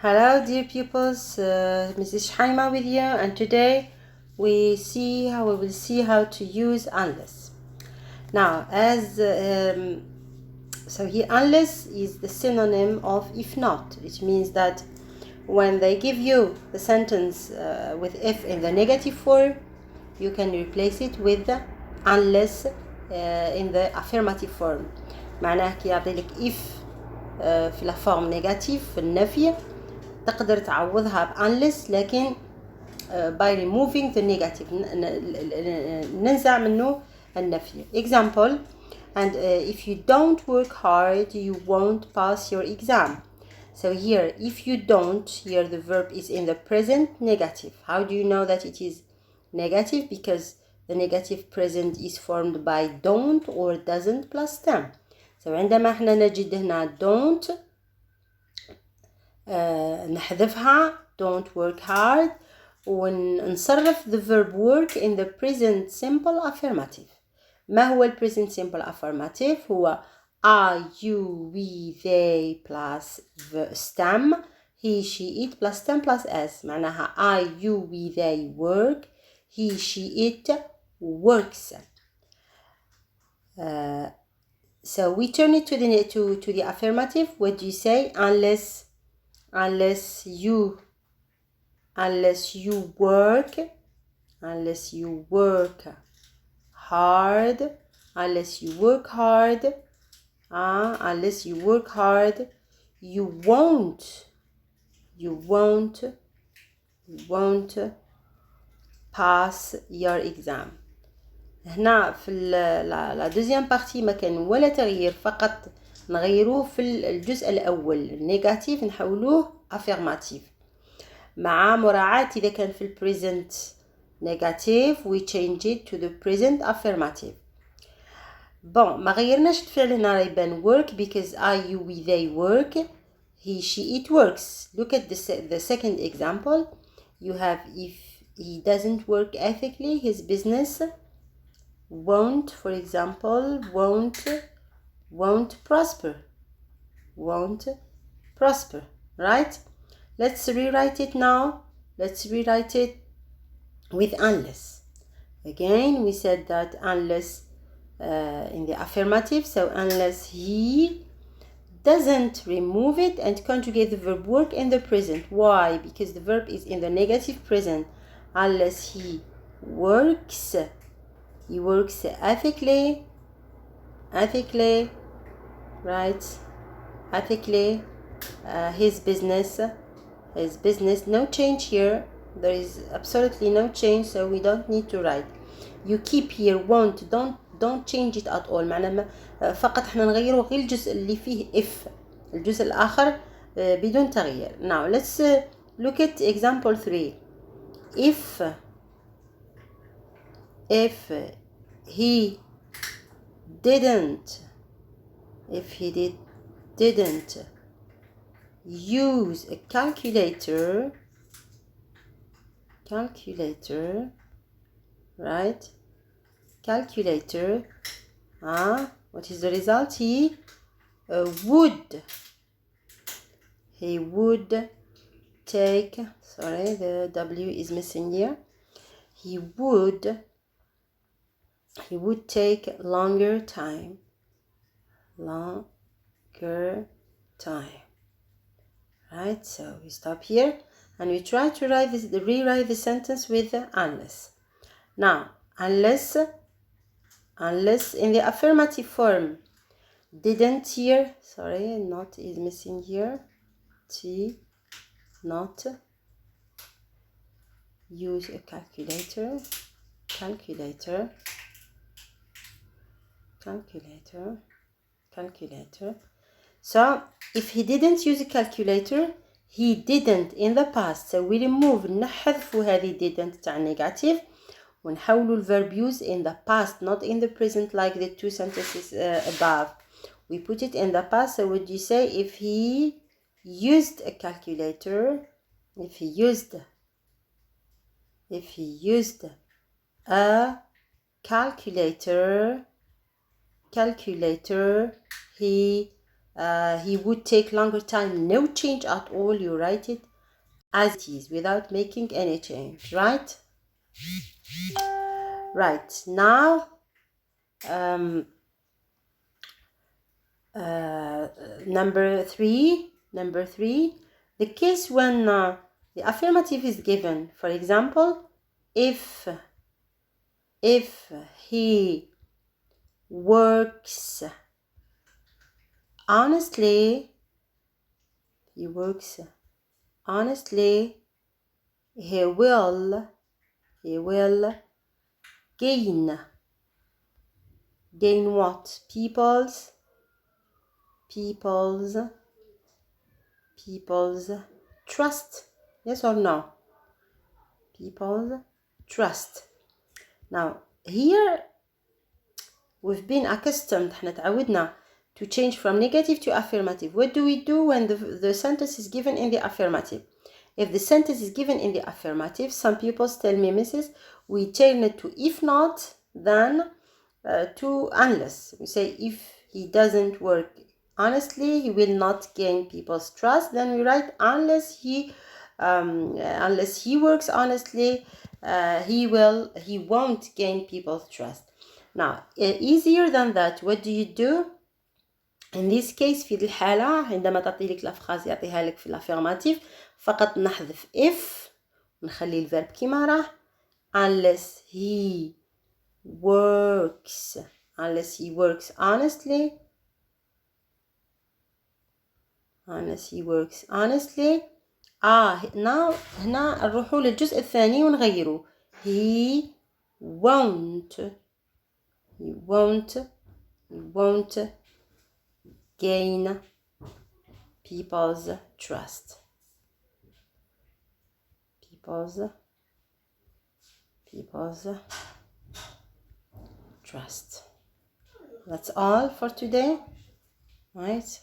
Hello dear pupils, Mrs. Shaima with you, and today we will see how to use unless. Now so here unless is the synonym of if not, which means that when they give you the sentence with if in the negative form, you can replace it with unless in the affirmative form. معناه كي يعطي لك if في la forme négative في النفي تقدر تعوضها ب unless لكن by removing the negative ننزع منه النفي. Example, and if you don't work hard you won't pass your exam. So here if you don't, here the verb is in the present negative. How do you know that it is negative? Because the negative present is formed by don't or doesn't plus them. So عندما احنا نجد هنا don't نحذفها don't work hard ونصرف the verb work in the present simple affirmative. ما هو ال present simple affirmative؟ هو I, you, we, they plus stem he, she, it plus stem plus s. معناها I, you, we, they work, he, she, it works. So we turn it to the affirmative. What do you say? Unless you work hard, unless you work hard, you won't pass your exam. هنا في لا دوزيام بارتي ما كان ولا تغيير، فقط نغيروه في الجزء الأول النيجاتيف نحولوه affirmative مع مراعاة إذا كان في present negative we change it to the present affirmative. bon ما غيرناش الفعل هنا يبان work because I, you, we, they work, he, she, it works. Look at the second example. You have if he doesn't work ethically his business won't, for example, won't prosper, right? Let's rewrite it now. Let's rewrite it with unless. Again, we said that unless in the affirmative, so unless he doesn't remove it and conjugate the verb work in the present. Why? Because the verb is in the negative present. Unless he works ethically, right? Ethically, his business, no change here. There is absolutely no change, so we don't need to write. You keep here won't, don't change it at all. معناها فقط احنا نغيره غير الجزء اللي فيه if، الجزء الآخر بدون تغيير. Now let's look at example 3. If he didn't use a calculator, right? Calculator, what is the result? He would take, sorry, the W is missing here. He would take longer time, right? So we stop here and we try to rewrite the sentence with unless. Now, unless in the affirmative form, didn't here, sorry, not is missing here, T, not use a calculator. So if he didn't use a calculator, he didn't in the past. So we remove نحذفوا هذه didn't تاع negative ونحولوا الverb use in the past, not in the present like the two sentences above. We put it in the past. So would you say if he used a calculator, if he used a calculator, he He would take longer time. No change at all. You write it as it is without making any change, right? Right, now number three, the case when the affirmative is given. For example, if he works honestly, he will gain what? People's trust. Yes or no? People's trust. Now here we've been accustomed, احنا تعودنا to change from negative to affirmative. What do we do when the sentence is given in the affirmative? If the sentence is given in the affirmative, some people tell me, Mrs., we turn it to if not, then to unless. We say if he doesn't work honestly, he will not gain people's trust. Then we write unless he works honestly, he won't gain people's trust. Now, easier than that, what do you do? In this case, في الحالة عندما تعطي لك الأفخاذ يعطيها لك في الأفيرماتيف فقط نحذف if ونخلي الفيرب كيما راه unless he works honestly now هنا نروحوا للجزء الثاني ونغيروا he won't gain people's trust. People's trust. That's all for today, right?